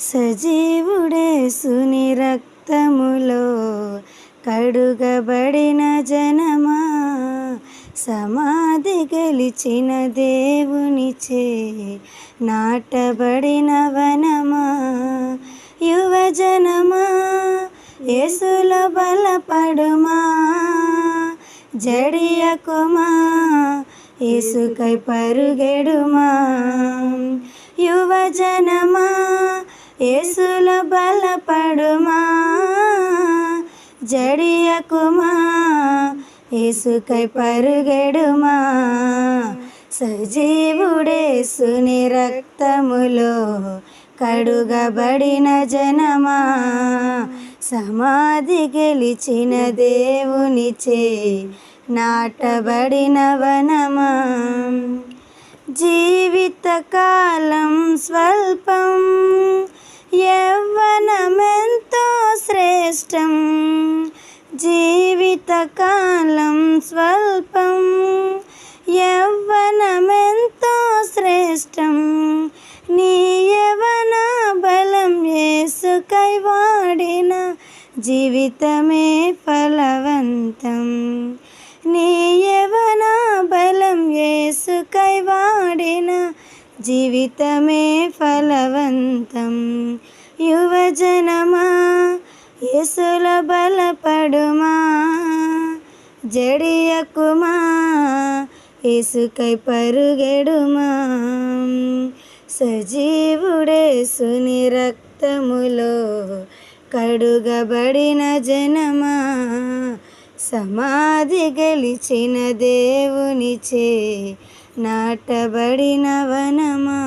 సజీవుడేసుని రక్తములో కడుగబడిన జనమా, సమాధి గెలిచిన దేవునిచే నాటబడిన వనమా, యువజనమా యేసులో బలపడుమా, జడియకుమా యేసుకై పరుగెడుమా, యువజనమా యేసులో బలపడుమా, జడియకుమా యేసుకై పరుగెడుమా. సజీవుడేసుని రక్తములో కడుగబడిన జనమా, సమాధి గెలిచిన దేవునిచే నాటబడిన వనమా, జీవితకాలం స్వల్పం, యవ్వనమెంతో శ్రేష్టం, జీవితకాలం స్వల్పం, యవ్వనమెంతో శ్రేష్టం, నీ యవ్వన బలం యేసుకై వాడిన జీవితమే ఫలవంతం, నీ యవ్వన బలం యేసుకై వాడిన జీవితమే ఫలవంతం, యువజనమా యేసులో బలపడుమా, జడియకుమా యేసుకై పరుగెడుమా. సజీవుడేసుని రక్తములో కడుగబడిన జనమా, సమాధి గెలిచిన దేవునిచే నాటబడిన వనమా.